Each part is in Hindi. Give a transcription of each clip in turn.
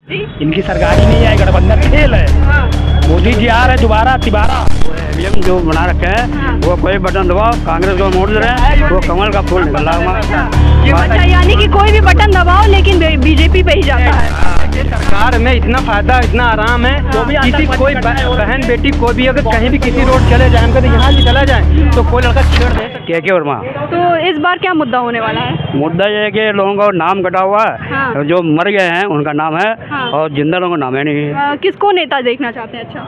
इनकी सरकार ही नहीं है, गठबंधन खेल है। मोदी जी आ रहे दोबारा तिबारा जो बना रखे हैं वो कोई बटन दबाओ कांग्रेस को मोड़ दे रहे हैं, वो कमल का फूल निकल रहा है। अच्छा, यानी कि कोई भी बटन दबाओ लेकिन बीजेपी पे ही जाता है। सरकार में इतना फायदा इतना आराम है, किसी कोई बहन बेटी कोई भी अगर कहीं भी किसी रोड चले जाए हम यहाँ भी चला जाए तो कोई लड़का छेड़ दे। के वर्मा तो इस बार क्या मुद्दा होने वाला है? मुद्दा ये है कि लोगों का नाम कटा हुआ है, जो मर गए हैं उनका नाम है और जिंदा लोगों का नाम है नहीं। किसको नेता देखना चाहते हैं?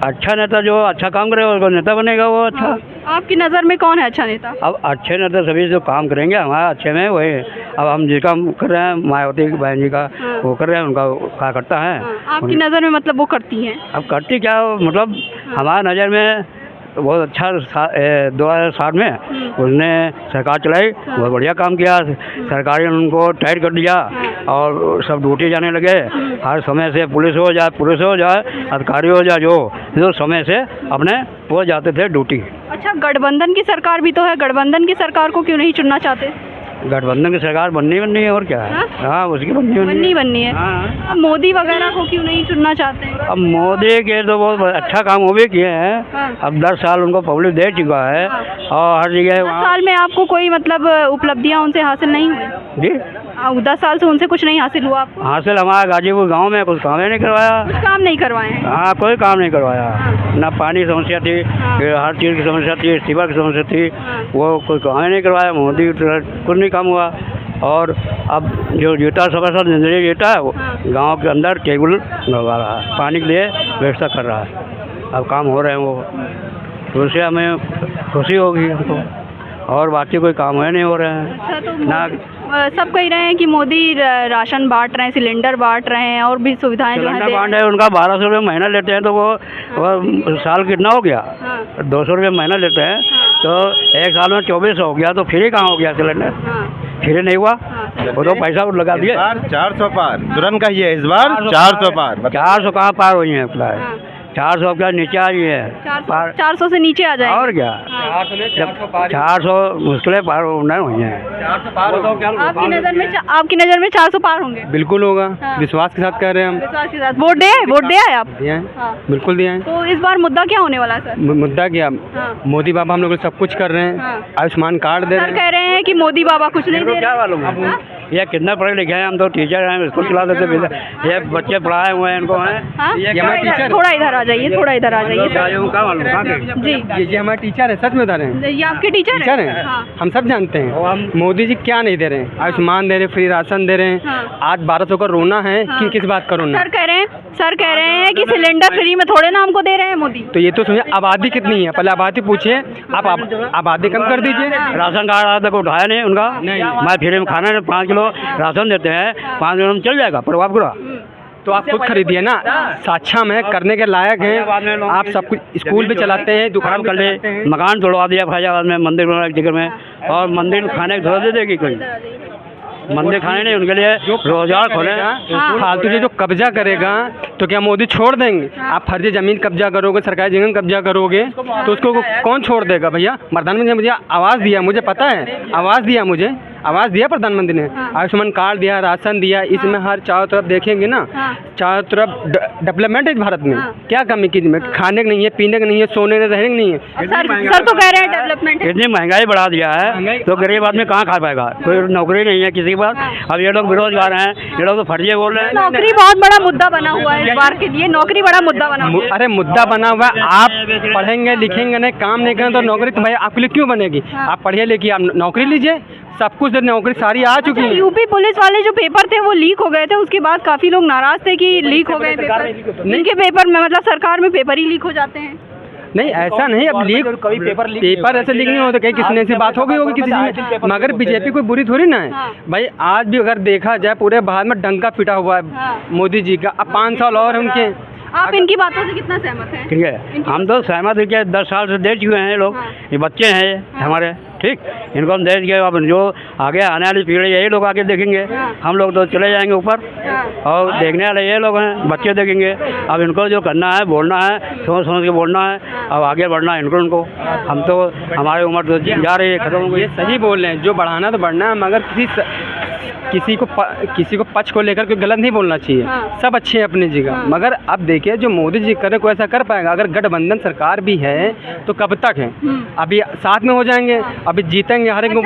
अच्छा नेता जो अच्छा काम करे उसको नेता बनेगा वो अच्छा। आपकी नज़र में कौन है अच्छा नेता? अब अच्छे नेता सभी जो काम करेंगे हमारा अच्छे में वही। अब हम जिसका कर रहे हैं मायावती बहन जी का वो कर रहे हैं, उनका क्या करता है। आपकी नज़र में मतलब वो करती हैं? अब करती क्या मतलब हमारा नज़र में बहुत अच्छा 2007 में उसने सरकार चलाई, बहुत बढ़िया काम किया। सरकारी ने उनको टाइट कर दिया और सब ड्यूटी जाने लगे। हर समय से पुलिस हो जाए अधिकारी हो जाए जो समय से अपने वो जाते थे ड्यूटी। अच्छा, गठबंधन की सरकार भी तो है, गठबंधन की सरकार को क्यों नहीं चुनना चाहते? गठबंधन की सरकार बननी है और क्या है। हाँ उसकी बननी है। अब मोदी वगैरह को क्यों नहीं चुनना चाहते हैं? अब मोदी के तो बहुत अच्छा काम वो भी किए हैं। अब 10 साल उनको पब्लिक दे चुका है और हर जगह 10 साल में आपको कोई मतलब उपलब्धियां उनसे हासिल नहीं हुई जी? 10 साल से उनसे कुछ नहीं हासिल हुआ आपको? हासिल हमारा गाजीपुर गांव में कुछ काम ही नहीं करवाया। कुछ काम नहीं करवाए हैं? हाँ कोई काम नहीं करवाया। ना पानी की समस्या थी, हर चीज़ की समस्या थी, सीवर की समस्या थी, वो कोई काम ही नहीं करवाया। मोदी कुछ नहीं काम हुआ। और अब जो जीता सभासद नजरिया जीता है वो गाँव के अंदर टेबल लगवा रहा है, पानी के लिए व्यवस्था कर रहा है। अब काम हो रहे हैं वो, तो उससे हमें खुशी होगी हमको। और बाकी कोई काम है नहीं हो रहे हैं। अच्छा, तो ना सब कह रहे हैं कि मोदी राशन बांट रहे हैं, सिलेंडर बांट रहे हैं और भी सुविधाएं जो हैं बांट रहे हैं। उनका 1200 रुपये महीना लेते हैं तो वो साल कितना हो गया? 200 रुपये महीना लेते हैं तो एक साल में 2400 हो गया, तो फ्री कहाँ हो गया सिलेंडर? फ्री नहीं हुआ, वो तो पैसा लगा दिए। 400 पार तुरंत का ही है इस बार 400 पार। 400 कहाँ पार हुई है? 400 का नीचे आ रही है। 400 से नीचे आ जाए और क्या? 400 मुश्किलें पार नहीं हुई हैं। आपकी नज़र में 400 पार होंगे? बिल्कुल होगा। विश्वास के साथ कह रहे हैं हम। विश्वास के साथ वोट दे आए आप? दिए हैं, बिल्कुल दिए हैं। तो इस बार मुद्दा क्या होने वाला है सर? मुद्दा क्या? मोदी बाबा हम लोग सब कुछ कर रहे हैं, आयुष्मान कार्ड दे रहे हैं। कह रहे हैं कि मोदी बाबा कुछ नहीं दे रहे। क्या मालूम है? ये कितना पढ़े लिखे हैं, हम तो टीचर हैं, स्कूल चला देते। ये बच्चे पढ़ाए हुए हैं इनको हैं। थोड़ा इधर आ जाइए, थोड़ा इधर आ जाइए जी। ये हमारे टीचर है, सच में बता रहे हैं। ये आपके टीचर हैं? हम सब जानते हैं मोदी जी क्या नहीं दे रहे हैं। आयुष्मान दे रहे, फ्री राशन दे रहे हैं। आज 1200 का रोना है कि किस बात का रोना? सर कह रहे हैं कि सिलेंडर फ्री में थोड़े ना हमको दे रहे हैं मोदी। तो ये तो समझे आबादी कितनी है, पहले आबादी पूछिए। आप आबादी कम कर दीजिए। राशन कार्ड आज तक उठाया नहीं उनका। मैं फ्री में खाना 5 किलो राशन देते हैं, 5 किलो में चल जाएगा प्रभाव पूरा। तो आप खुद खरीदिए ना, सक्षम है, करने के लायक हैं। आप सब कुछ स्कूल भी चलाते हैं, दुकान कर ले, मकान तोड़वा दिया फैजाबाद में, मंदिर बना एक जगह में, और मंदिर खाने थोड़ा दे देगी कोई? मंदिर खाने नहीं, उनके लिए रोजगार खोले। फालतू से जो कब्जा करेगा तो क्या मोदी छोड़ देंगे? आप फर्जी जमीन कब्जा करोगे, सरकारी जमीन कब्जा करोगे तो उसको कौन छोड़ देगा? भैया प्रधानमंत्री ने मुझे आवाज़ दिया, मुझे पता है, आवाज़ दिया प्रधानमंत्री ने। आयुष्मान कार्ड दिया, राशन दिया। इसमें हर चारों तरफ देखेंगे ना, चारों तरफ डेवलपमेंट है भारत में। क्या कमी की? खाने का नहीं है, पीने का नहीं है, सोने का रहने का नहीं है। सर तो कह रहे हैं डेवलपमेंट। इतनी महंगाई बढ़ा दिया है तो गरीब आदमी कहाँ खा पाएगा? कोई नौकरी नहीं है किसी के पास। अब ये लोग बेरोजगार हैं, ये लोग तो फर्जी बोल रहे हैं। नौकरी बहुत बड़ा मुद्दा बना हुआ है इस बार के लिए। नौकरी बड़ा मुद्दा बना हुआ है। अरे मुद्दा बना हुआ है। आप पढ़ेंगे लिखेंगे नहीं, काम नहीं करें तो नौकरी तो भाई आपके लिए क्यों बनेगी? आप पढ़िए लिखिए, आप नौकरी लीजिए। सब कुछ नौकरी सारी आ चुकी है। यूपी पुलिस वाले जो पेपर थे वो लीक हो गए थे, उसके बाद काफी लोग नाराज थे कि लीक हो गए पेपर। इनके पेपर में मतलब सरकार में पेपर ही लीक हो जाते हैं। नहीं ऐसा नहीं, अब लीक पेपर ऐसे लीक नहीं होता। कहीं किसी से बात हो गई होगी किसी से, मगर बीजेपी कोई बुरी थोड़ी ना है भाई। आज भी अगर देखा जाए पूरे भारत में डंका पिटा हुआ है मोदी जी का। अब 5 साल और है उनके। आप इनकी बातों से कितना सहमत हैं? ठीक है, हम तो सहमत है। 10 साल से दे चुके हैं लोग, ये बच्चे हैं हमारे, ठीक, इनको हम दे दिए। अब जो आगे आने वाली पीढ़ी यही लोग आगे देखेंगे। हम लोग तो चले जाएंगे ऊपर और देखने वाले ये लोग हैं, बच्चे देखेंगे। अब इनको जो करना है, बोलना है, सोच समझ के बोलना है, अब आगे बढ़ना है इनको। हम तो हमारी उम्र तो जा रही है, खत्म हो गई। ये सही बोल रहे हैं, जो बढ़ाना तो बढ़ना है, मगर किसी किसी को पक्ष को लेकर कोई गलत नहीं बोलना चाहिए। हाँ। सब अच्छे हैं अपनी जगह। हाँ। मगर अब देखिए जो मोदी जी करे कोई ऐसा कर पाएगा? अगर गठबंधन सरकार भी है तो कब तक है? अभी साथ में हो जाएंगे, अभी जीतेंगे हर एक को।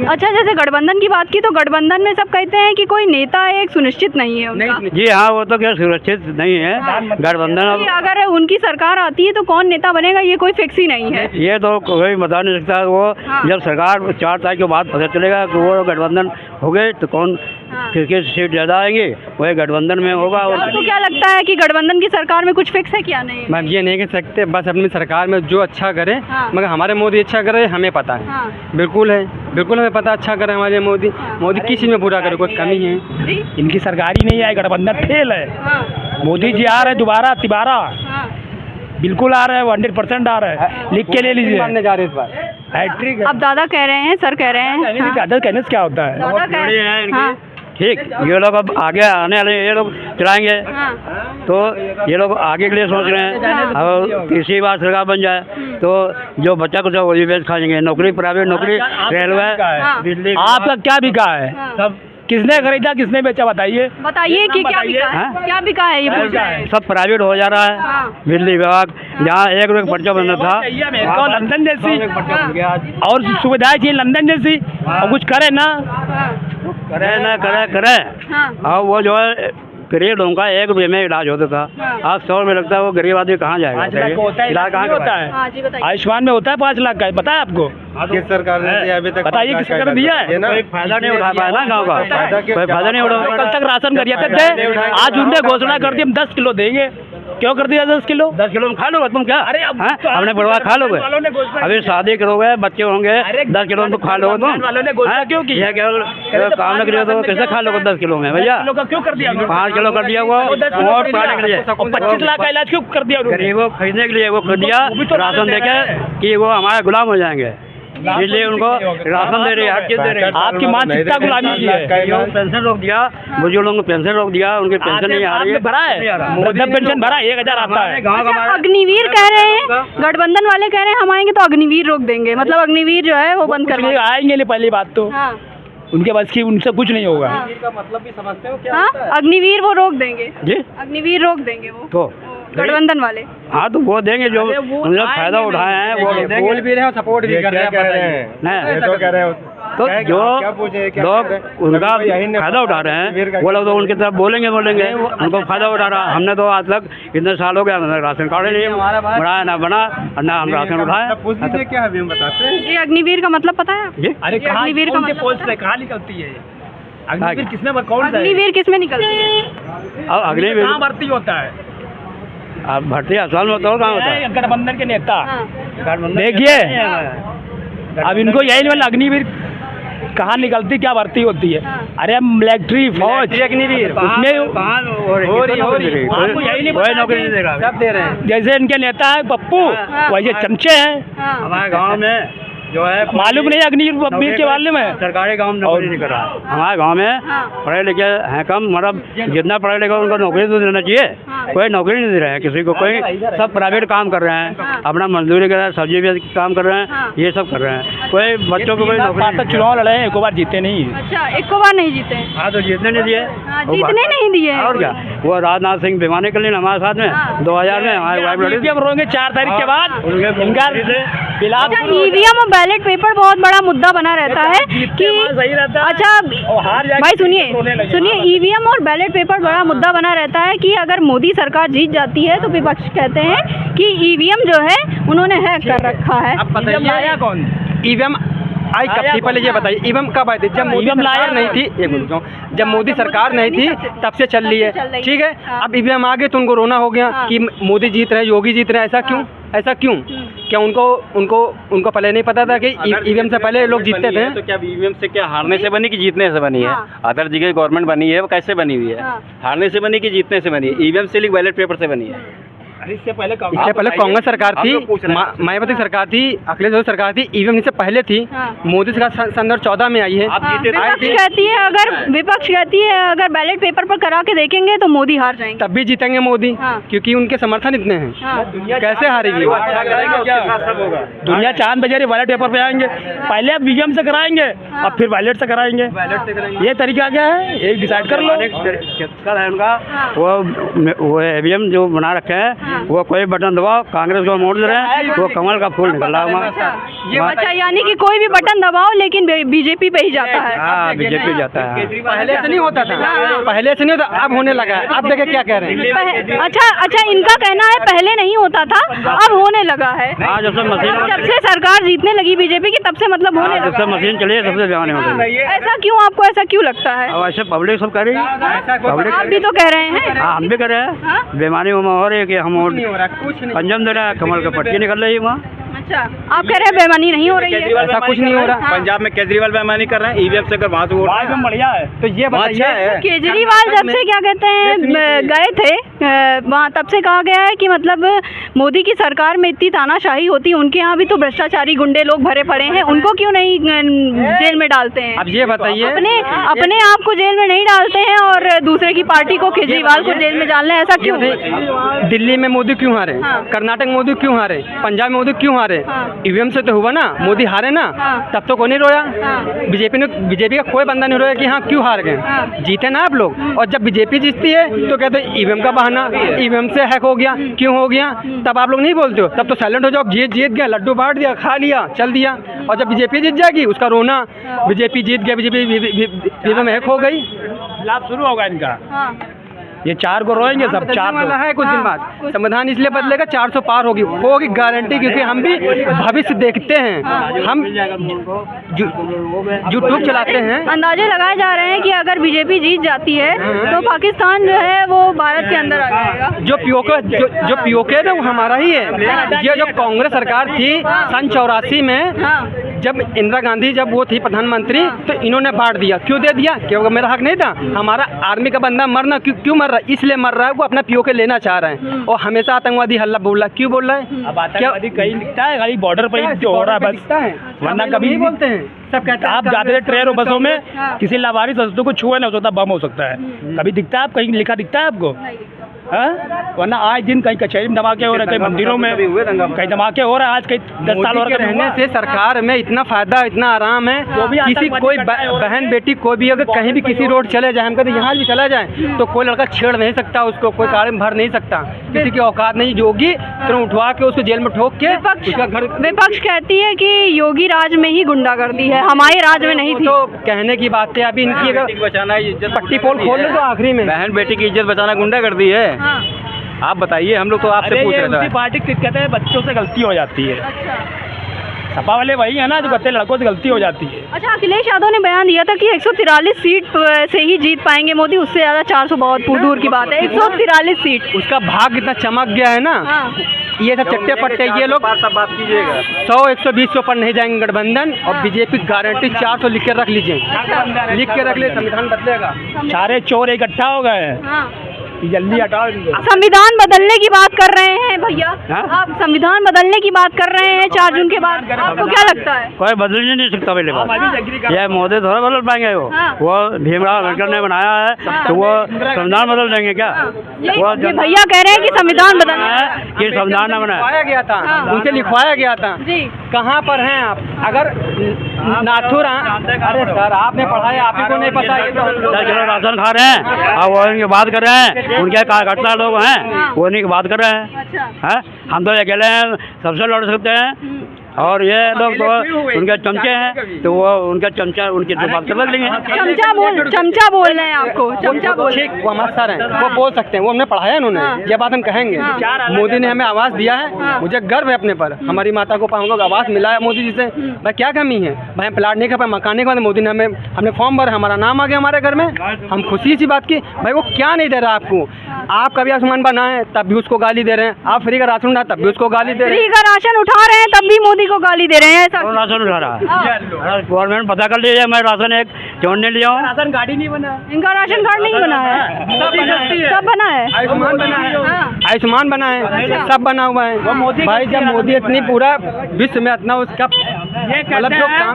अच्छा जैसे गठबंधन की बात की तो गठबंधन में सब कहते हैं कि कोई नेता एक सुनिश्चित नहीं है उनका। जी हाँ, वो तो क्या सुरक्षित नहीं है गठबंधन। कि अगर उनकी सरकार आती है तो कौन नेता बनेगा ये कोई फिक्स ही नहीं है। ये तो कोई बता नहीं सकता। वो हाँ। जब सरकार 4 तारीख के बाद पता चलेगा कि वो गठबंधन हो गए तो कौन किसकी सीट ज़्यादा आएंगे वही गठबंधन में होगा। और आपको क्या लगता है कि गठबंधन की सरकार में कुछ फिक्स है क्या? नहीं मैम ये नहीं कह सकते, बस अपनी सरकार में जो अच्छा करे। हाँ। मगर हमारे मोदी अच्छा करे हमें पता है। हाँ। बिल्कुल है, बिल्कुल हमें पता अच्छा करे हमारे मोदी। मोदी किस चीज़ में पूरा करे? कोई कमी है? जी? इनकी सरकार ही नहीं है, गठबंधन फेल है। हाँ। मोदी जी आ रहे दोबारा तिबारा, हाँ। बिल्कुल आ रहे हैं, 100% आ रहे हैं। लिख के ले लीजिए, मानने जा रहे इस बार। हैट्रिक है। अब दादा कह रहे हैं, सर कह रहे हैं। हाँ। दादा कहने से क्या होता है? दादा कह जोड़ी है इनकी। हाँ। ठीक, ये लोग अब आगे आने वाले ये लोग चलाएंगे हाँ। तो ये लोग आगे के लिए सोच रहे हैं। अब तीसरी बार सरकार बन जाए तो जो बच्चा कुछ वही बेच खाएंगे। नौकरी, प्राइवेट नौकरी, रेलवे, हाँ। बिजली। आपका क्या बिका है? हाँ। सब किसने खरीदा, किसने बेचा, बताइए। बताइए कि क्या बिका है? हाँ? क्या बिका है ये पूछ रहे हैं। सब प्राइवेट हो जा रहा है। हाँ। बिजली विभाग जहाँ 1 रुपये पर्चा बंद था को लंदन जैसी पर्चा बन गया। और सुविधाएं चाहिए लंदन जैसी, और कुछ करे ना। हाँ। करे ना करे। हाँ। और वो जो है गरीब लोगों का 1 रुपये में इलाज होता था, हाँ। आज 100 में लगता है। वो गरीब आदमी कहाँ जाएगा? 5 लाख का होता है, इलाज कहाँ होता है। हाँ जी बताइए। आयुष्मान में होता है 5 लाख का, पता है आपको? किस सरकार ने दिया अभी तक? बताइए किस सरकार ने दिया है? कोई फायदा नहीं उठा पाया ना गाँव का, कोई फायदा नहीं उठा कल तक राशन खरीदते थे, आज उनने घोषणा कर दी हम 10 किलो देंगे। क्यों कर दिया 10 किलो? 10 किलो में खा लोगे तुम क्या? अरे अब हाँ? तो अपने परिवार खा लोगे? वालों ने घोषणा अभी शादी करोगे, बच्चे होंगे, 10 किलो में तो खा लोगे तुम? वालों ने घोषणा हाँ? क्यों की? ये केवल काम न करिए तो कैसे खा लोगे 10 किलो में भैया? 10 किलो का क्यों कर दिया? 5 किलो कर दिया वो वोट पाने के लिए। 25 लाख का इलाज क्यों कर दिया उन्होंने? गरीबों को खरीदने के लिए वो कर दिया वो भी तो राशन दे देके रहे हैं। कि वो हमारे गुलाम हो जाएंगे, इसलिए उनको राशन दे रही है, हर चीज दे रही है। आपकी मानसिकता गुलामी की है। पेंशन रोक दिया, बुजुर्गों को पेंशन रोक दिया, उनकी पेंशन नहीं आ रही है। आपने भरा है? वृद्धा पेंशन भरा 1000 आता है। अच्छा, अग्निवीर कह रहे हैं, गठबंधन वाले कह रहे हैं हम आएंगे तो अग्निवीर रोक देंगे, मतलब अग्निवीर जो है वो बंद कुछ कर नहीं आएंगे नहीं, पहली बात तो हाँ। उनके बस की, उनसे कुछ नहीं होगा। हाँ, अग्निवीर वो रोक देंगे। जी अग्निवीर रोक देंगे वो तो गठबंधन वाले। हाँ तो वो देंगे जो उन लोग फायदा उठाए हैं वो लोग देंगे। बोल भी रहे हैं, सपोर्ट भी कर रहे हैं। नहीं, ये तो कह रहे हो तो जो क्या पूछे, क्या लोग कह रहे हैं? उनका अभी तो यही ने फायदा उठा रहे हैं वो लोग तो उनकी तरफ बोलेंगे उनको फायदा उठा रहा। हमने तो आज तक इतने साल हो गया, हमने राशन कार्ड ही नहीं बनाया, ना बना और ना हम राशन उठाए। पूछ लीजिए क्या अभी हम बताते हैं। जी अग्निवीर का मतलब पता है आपको? जी अरे ये अग्निवीर का मतलब पोस्ट है, कहाँ निकलती है? अग्निवीर किसमें, कौन सा है? अग्निवीर किसमें निकलती है? अब अगले कहाँ भर्ती होता है? अब भर्ती असम में तो कहाँ होता है? गठबंधन के नेता हाँ। देखिए, अब इनको यही नहीं, अग्निवीर कहाँ निकलती, क्या भर्ती होती है? हाँ। अरे मिलिट्री फौज अग्निवीर उसमें हो रही आपको यही नहीं कोई पता नौकरी कि- नहीं दे रहा। सब दे रहे हैं। जैसे इनके नेता है पप्पू, हाँ। वैसे चमचे हैं। हाँ। हमारे गांव में जो है मालूम नहीं अग्निवीर के बारे में। सरकारी गांव में नौकरी नहीं कर रहा है। हमारे गांव में हाँ। पढ़े लिखे हैं कम, मतलब जितना पढ़े लिखे उनको नौकरी तो देना चाहिए। हाँ। कोई नौकरी नहीं दे रहे हैं किसी को, कोई सब प्राइवेट काम कर रहे हैं, हाँ। अपना मजदूरी कर रहे हैं, सब्जी बेच के काम कर रहे हैं, हाँ। ये सब कर रहे हैं। कोई बच्चों को कोई नौकरी नहीं तक दे चुनाव लड़े हैं, एक बार जीते नहीं। अच्छा, एक को बार नहीं जीते? हाँ तो जीतने नहीं दिए। हाँ, जीतने नहीं दिए हैं। और क्या, वो राजनाथ सिंह भिवानी के लिए हमारे साथ में हाँ। 2000 में हमारी वाइफ लड़ी थी। हम रोएंगे 4 तारीख के बाद। उनके इनका बिलाप अच्छा, ईवीएम और बैलेट पेपर बहुत बड़ा मुद्दा बना रहता है कि सही रहता है। अच्छा और हार जाए भाई तो रोने लगे। सुनिए ईवीएम और बैलेट पेपर बड़ा मुद्दा बना रहता है कि अगर मोदी सरकार जीत जाती है तो विपक्ष कहते हैं कि ईवीएम जो है उन्होंने हैक कर रखा है। अब ईवीएम बताइए लाया कौन? ईवीएम आई कब थी? पहले ये बताइए ईवीएम कब आई थी? जब मोदी ईवीएम लाया सरकार नहीं थी, एक मिनट जाओ, जब मोदी सरकार नहीं थी तब से चल रही है, ठीक है। हाँ। अब ईवीएम आ गए तो उनको रोना हो गया हाँ। कि मोदी जीत रहे हैं, योगी जीत रहे हैं, ऐसा क्यों? ऐसा क्यों? क्या उनको पहले नहीं पता था कि ईवीएम से पहले लोग जीतते थे? तो क्या ईवीएम से क्या हारने से बनी कि जीतने से बनी है? हाँ। अदर जगह गवर्नमेंट बनी है वो कैसे बनी हुई है? हाँ। हारने से बनी कि जीतने से बनी है? ईवीएम से बैलेट पेपर से बनी है। इससे पहले कांग्रेस सरकार थी, मायावती सरकार थी, अखिलेश यादव सरकार थी, ईवीएम से पहले थी। हाँ। मोदी सरकार सन 2014 में आई है। विपक्ष कहती है अगर बैलेट पेपर पर करा के देखेंगे तो मोदी हार जाएंगे। तब भी जीतेंगे मोदी। हाँ। क्योंकि उनके समर्थन इतने हैं। हाँ। कैसे हारेगी? दुनिया चांद पे बैलेट पेपर पे आएंगे, पहले आप ईवीएम से कराएंगे और फिर बैलेट से कराएंगे। ये तरीका क्या है, एक डिसाइड कर लो। है उनका वो ईवीएम जो बना रखे हैं, वो कोई बटन दबाओ, कांग्रेस को वोट दे रहे हैं, वो कमल का फूल निकल रहा है। अच्छा, यानी कि कोई भी बटन दबाओ लेकिन बीजेपी पे ही जाता है। हाँ, बीजेपी जाता है। पहले से नहीं होता था, पहले से नहीं होता, अब होने लगा है। अब देखिए क्या कह रहे हैं। अच्छा, इनका कहना है पहले नहीं होता था, अब होने लगा है। हाँ, जब से सरकार जीतने लगी बीजेपी की, तब से मतलब होने लगा। जब से मशीन चली है, सबसे बयान होता है। ऐसा क्यों, आपको ऐसा क्यों लगता है? अब ऐसे पब्लिक सब कर रही है, पब्लिक आप भी तो कह रहे हैं। हाँ, हम भी कर रहे हैं। बेमानी में हो रही है कि हम पंजम दे रहे हैं, कमल का पट्टी निकल रही है वहाँ। अच्छा, आप कह रहे हैं बेईमानी नहीं हो रही है? ऐसा कुछ नहीं हो रहा। पंजाब में केजरीवाल बेईमानी कर रहे हैं, ईवीएम से कर वहाँ से वोट बढ़िया है। तो ये बताइए, केजरीवाल जब से क्या कहते हैं गए थे वहाँ, तब से कहा गया है कि मतलब मोदी की सरकार में इतनी तानाशाही होती, उनके यहाँ भी तो भ्रष्टाचारी गुंडे लोग भरे पड़े हैं, उनको क्यों नहीं जेल में डालते हैं? अब ये बताइए, अपने आप को जेल में नहीं डालते हैं और दूसरे की पार्टी को, केजरीवाल को जेल में डालना है, ऐसा क्यों? दिल्ली में मोदी क्यों हारे, कर्नाटक में मोदी क्यों हारे, पंजाब में मोदी क्यों हारे? ईवीएम से तो हुआ ना, मोदी हारे ना, तब तो कोई नहीं रोया। बीजेपी का कोई बंदा नहीं रोया कि हाँ क्यों हार गए, जीते ना आप लोग। और जब बीजेपी जीतती है तो कहते हैं ईवीएम का बहाना, ईवीएम से हैक हो गया, क्यों हो गया, तब आप लोग नहीं बोलते हो, तब तो साइलेंट हो जाओ। जीत गया, लड्डू बांट दिया, खा लिया, चल दिया। और जब बीजेपी जीत जाएगी उसका रोना, बीजेपी जीत गया, बीजेपी ईवीएम हैक हो गई, लाभ शुरू होगा इनका। ये 4 को रोएंगे सब, 4 वाला है कुछ दिन बाद। संविधान इसलिए बदलेगा, 400 पार होगी गारंटी, क्योंकि हम भी भविष्य देखते हैं। हम यूट्यूब चलाते हैं। अंदाजे लगाए जा रहे हैं कि अगर बीजेपी जीत जाती है तो पाकिस्तान जो है वो भारत के अंदर आ जाएगा। जो पीओके है वो हमारा ही है। ये जो कांग्रेस सरकार थी सन 84 में, जब इंदिरा गांधी जब वो थी प्रधानमंत्री, तो इन्होंने बांट दिया। क्यों दे दिया? क्योंकि मेरा हक नहीं था। हमारा आर्मी का बंदा मरना क्यों मर रहा है? इसलिए मर रहा है, वो अपना पीओके लेना चाह रहे हैं। और हमेशा आतंकवादी हल्ला बोल रहा है। क्यों बोल रहा है? अब आतंकवादी कहीं दिखता है, खाली बॉर्डर पर ही हो रहा है बस, वरना कभी नहीं बोलते हैं। सब कहते हैं आप जाते थे ट्रेन और बसों में, किसी लावारिस वस्तु को छुए ना, हो सकता बम हो सकता है। कभी दिखता है, आप कहीं लिखा दिखता है आपको? वरना आज दिन कहीं कचहरी में धमाके हो रहे, कहीं मंदिरों में कहीं धमाके हो रहे हैं। आज कहीं 10 साल हो रहे रहने से सरकार में इतना फायदा, इतना आराम है। किसी कोई बहन बेटी कोई भी अगर कहीं भी किसी रोड चले जाए, हम कहते यहाँ भी चला जाए, तो कोई लड़का छेड़ नहीं सकता उसको, कोई गाड़ी में भर नहीं सकता। किसी की औकात नहीं, योगी तुरंत उठवा के उसको जेल में ठोक के उसका घर। विपक्ष कहती है कि योगी राज में ही गुंडागर्दी है, हमारे राज में नहीं थी। तो कहने की बात है, अभी इनकी अगर बचाना इज्जत, पट्टी पोल खोल लो तो आखिरी में बहन बेटी की इज्जत बचाना गुंडागर्दी है। आप बताइए, हम लोग तो आपसे पूछ रहे थे। पार्टी कहते हैं बच्चों से गलती हो जाती है। सपा वाले वही है ना जो कहते हैं लड़कों से गलती हो जाती है। अच्छा, अखिलेश यादव ने बयान दिया था कि 143 सीट से ही जीत पाएंगे मोदी, उससे ज़्यादा 400 बहुत दूर की बात है। 143 सीट, उसका भाग इतना चमक गया है ना। ये सब चट्टे पट्टे ये लोग बात कीजिएगा, 100-120 ऊपर नहीं जाएंगे गठबंधन। और बीजेपी गारंटी 400 लिख के रख लीजिए, लिख के रख ले, संविधान बदलेगा। सारे चोर इकट्ठा हो गए, जल्दी हटाओ। संविधान बदलने की बात कर रहे हैं भैया, आप संविधान बदलने की बात कर रहे हैं 4 जून के बाद, आपको क्या लगता है? कोई बदल ही नहीं सकता पहले बात। ये मोदी थोड़ा बदल पाएंगे, वो भीमराव अम्बेडकर ने बनाया है, तो वो संविधान बदल देंगे क्या? वो ये भैया कह रहे हैं कि संविधान बदलना है, कि संविधान न बनाया लिखवाया गया था, उनसे लिखवाया गया था। कहाँ पर हैं आप? अगर नाथुर, अरे सर आपने पढ़ा है, आप ही को नहीं पता? ये तो चलो राशन खा रहे हैं और वो इनकी बात कर रहे हैं, उनके कार्यकर्ता लोग हैं वो इन्हीं की बात कर रहे हैं। हम तो अकेले हैं, सबसे लड़ सकते हैं। और ये लोग तो उनके चमचे हैं, तो वो उनके चमचा उनकी तो बात समझ लेंगे। चमचा बोल रहे हैं आपको, चमचा बोल। ठीक, वो हमारे सर हैं, वो बोल सकते हैं, वो हमने पढ़ाया उन्होंने। ये बात हम कहेंगे। मोदी ने हमें आवाज़ दिया है, मुझे गर्व है अपने पर। हमारी माता को पाऊंगा आवाज़ मिला है मोदी जी से। भाई क्या कमी है भाई? हम प्लाट नहीं कर पाए, मकान नहीं कर पाए, मोदी ने हमने फॉर्म भरा, हमारा नाम आ गया हमारे घर में। हम खुशी सी बात की। भाई वो क्या नहीं दे रहा आपको? आप कभी आसमान बनाए तब भी उसको गाली दे रहे हैं, आप फ्री का राशन उठाए तब भी उसको गाली दे रहे हैं, फ्री का राशन उठा रहे हैं तब भी मोदी को गाली दे रहे हैं। ऐसा राशन उठा रहा है गवर्नमेंट, पता कर लीजिए। मैं राशन एक क्यों नहीं लिया हूँ? राशन कार्ड ही नहीं बना, इनका राशन कार्ड नहीं बना है, सब बना है, आयुष्मान बना है। आयुष्मान बना है, सब बना हुआ है भाई। जब मोदी इतनी पूरा विश्व में इतना उसका ये कहते हैं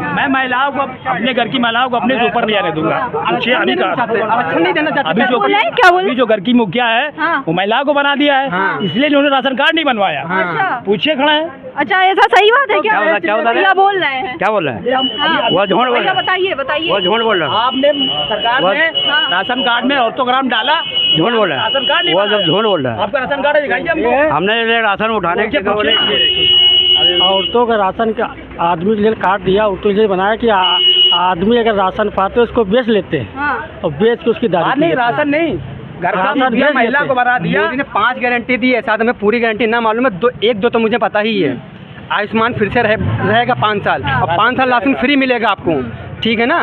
मैं महिलाओं को, अपने घर की महिलाओं को अपने से ऊपर नहीं आने दूंगा। पूछिए अभी का अच्छा नहीं देना चाहते। अभी जो बोला है, क्या बोला? अभी जो घर की मुखिया है हाँ। वो महिलाओं को बना दिया है, हाँ। इसलिए उन्होंने राशन कार्ड नहीं बनवाया। अच्छा पूछिए खड़ा है। अच्छा, ऐसा सही बात है क्या? क्या बता रहे हैं? क्या बोल रहे हैं? क्या बोल रहे हैं? हाँ। वो झूठ बोल रहा भैया है। बताइए बताइए। वो झूठ बोल रहा है। आपने सरकार ने हाँ। राशन कार्ड में ऑर्थोग्राम डाला, झूठ बोल रहा राशन कार्ड है। नहीं वो बना जब झूठ बोल रहा है। आपका राशन कार्ड दिखाइए हमको। हमने ये राशन उठाने के औरतों का राशन का आदमी के लिए कार्ड दिया, औरतों के लिए बनाया कि आदमी अगर राशन पाते उसको बेच लेते हैं हाँ। और बेच के उसकी दारू नहीं, राशन नहीं, घर का राशन मुखिया भेज महिला देते को बना दिया। मोदी ने 5 गारंटी दी है, शायद हमें पूरी गारंटी ना मालूम है, एक दो तो मुझे पता ही है। आयुष्मान फिर से रहेगा 5 साल और 5 साल राशन फ्री मिलेगा आपको, ठीक है ना।